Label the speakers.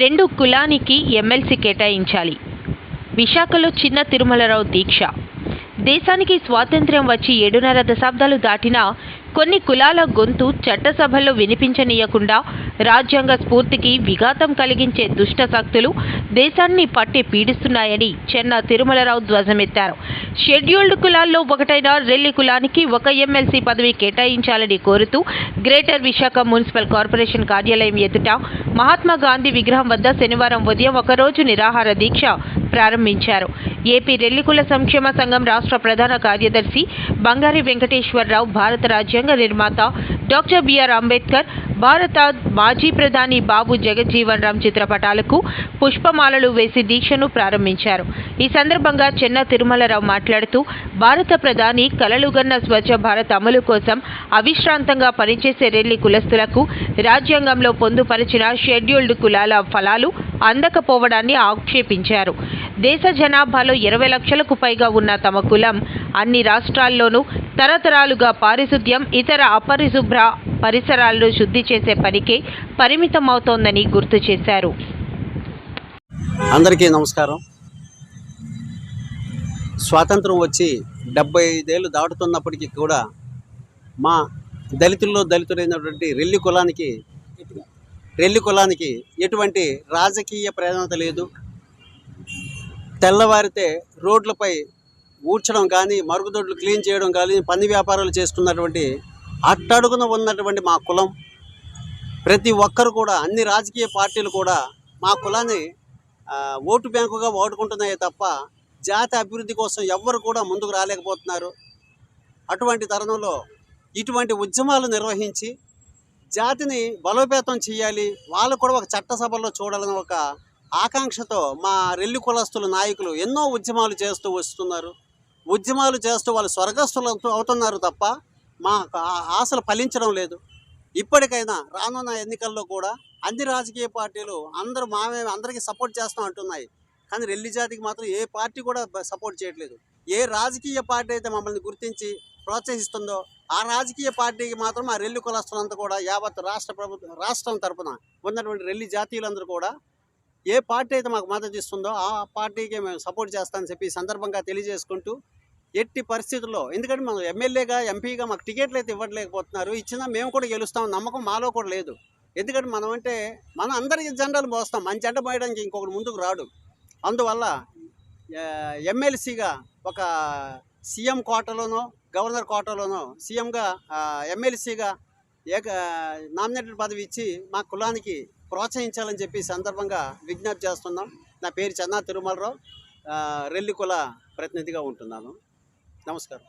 Speaker 1: 2 కులానికి ఎమ్మెల్సీ కేటాయించాలి. విశాఖలో చిన్న తిరుమలరావు దీక్ష. దేశానికి స్వాతంత్ర్యం వచ్చి 7.5 దశాబ్దాలు దాటినా కొన్ని కులాల గొంతు చట్టసభల్లో వినిపించనీయకుండా రాజ్యాంగ స్ఫూర్తికి విఘాతం కలిగించే దుష్ట శక్తులు దేశాన్ని పట్టి పీడిస్తున్నాయని చెన్న తిరుమలరావు ధ్వజమెత్తారు. షెడ్యూల్డ్ కులాల్లో ఒకటైన రెల్లి కులానికి ఒక ఎమ్మెల్సీ పదవి కేటాయించాలని కోరుతూ గ్రేటర్ విశాఖ మున్సిపల్ కార్పొరేషన్ కార్యాలయం ఎదుట మహాత్మా గాంధీ విగ్రహం వద్ద శనివారం ఉదయం ఒకరోజు నిరాహార దీక్ష ప్రారంభించారు. ఏపీ రెల్లి కుల సంక్షేమ సంఘం రాష్ట్ర ప్రధాన కార్యదర్శి బంగారి వెంకటేశ్వరరావు, భారత రాజ్యాంగ నిర్మాత డాక్టర్ బిఆర్ అంబేద్కర్, భారత మాజీ ప్రధాని బాబు జగజ్జీవన్ రామ్ చిత్రపటాలకు పుష్పమాలలు వేసి దీక్షను ప్రారంభించారు. ఈ సందర్భంగా చెన్న తిరుమలరావు మాట్లాడుతూ భారత ప్రధాని కలలుగన్న స్వచ్ఛ భారత్ అమలు కోసం అవిశ్రాంతంగా పనిచేసే రెల్లి కులస్తులకు రాజ్యాంగంలో పొందుపరిచిన షెడ్యూల్డ్ కులాల ఫలాలు అందకపోవడాన్ని ఆక్షేపించారు. దేశ జనాభాలో 20 లక్షలకు పైగా ఉన్న తమ కులం అన్ని రాష్ట్రాల్లోనూ తరతరాలుగా పారిశుద్ధ్యం, ఇతర అపరిశుభ్ర పరిసరాలను శుద్ధి చేసే పనికే పరిమితమవుతోందని గుర్తు చేశారు.
Speaker 2: అందరికీ నమస్కారం. స్వాతంత్రం వచ్చి 75 ఏళ్ళు దాటుతున్నప్పటికీ కూడా మా దళితుల్లో దళితుడైనటువంటి రెల్లి కులానికి ఎటువంటి రాజకీయ ప్రాధాన్యత లేదు. తెల్లవారితే రోడ్లపై ఊడ్చడం కానీ, మరుగుదొడ్లు క్లీన్ చేయడం కానీ, పన్ను వ్యాపారాలు చేసుకున్నటువంటి అట్టడుగున ఉన్నటువంటి మా కులం ప్రతి ఒక్కరు కూడా, అన్ని రాజకీయ పార్టీలు కూడా మా కులాన్ని ఓటు బ్యాంకుగా వాడుకుంటున్నాయే తప్ప జాతి అభివృద్ధి కోసం ఎవ్వరు కూడా ముందుకు రాలేకపోతున్నారు. అటువంటి తరుణంలో ఇటువంటి ఉద్యమాలు నిర్వహించి జాతిని బలోపేతం చేయాలి, వాళ్ళు కూడా ఒక చట్టసభలో చూడాలని ఒక ఆకాంక్షతో మా రెల్లి కులస్తుల నాయకులు ఎన్నో ఉద్యమాలు చేస్తూ వస్తున్నారు. ఉద్యమాలు చేస్తూ వాళ్ళు స్వర్గస్థులు అవుతున్నారు తప్ప మా ఆశలు ఫలించడం లేదు. ఇప్పటికైనా రానున్న ఎన్నికల్లో కూడా అన్ని రాజకీయ పార్టీలు అందరికీ సపోర్ట్ చేస్తాం అంటున్నాయి. కానీ రెల్లి జాతికి మాత్రం ఏ పార్టీ కూడా సపోర్ట్ చేయట్లేదు. ఏ రాజకీయ పార్టీ అయితే మమ్మల్ని గుర్తించి ప్రోత్సహిస్తుందో ఆ రాజకీయ పార్టీకి మాత్రం ఆ రెల్లి కులస్తులంతా కూడా యావత్ రాష్ట్రం తరపున ఉన్నటువంటి రెల్లి జాతీయులందరూ కూడా ఏ పార్టీ అయితే మాకు మద్దతు ఇస్తుందో ఆ పార్టీకి మేము సపోర్ట్ చేస్తామని చెప్పి సందర్భంగా తెలియజేసుకుంటూ, ఎట్టి పరిస్థితుల్లో ఎందుకంటే మనం ఎమ్మెల్యేగా, ఎంపీగా మాకు టికెట్లు అయితే ఇవ్వట్లేకపోతున్నారు. ఇచ్చినా మేము కూడా గెలుస్తాం నమ్మకం మాలో కూడా లేదు. ఎందుకంటే మనం అందరికీ జెండాలు మోస్తాం, మన జెండా మోయడానికి ఇంకొకటి ముందుకు రాడు. అందువల్ల ఎమ్మెల్సీగా ఒక సీఎం కోటలోనో, గవర్నర్ కోటలోనో సీఎంగా, ఎమ్మెల్సీగా నామినేటెడ్ పదవి ఇచ్చి మా కులానికి ప్రోత్సహించాలని చెప్పి సందర్భంగా విజ్ఞప్తి చేస్తున్నాం. నా పేరు చెన్న తిరుమలరావు, రెల్లి కుల ప్రతినిధిగా ఉంటున్నాను. నమస్కారం.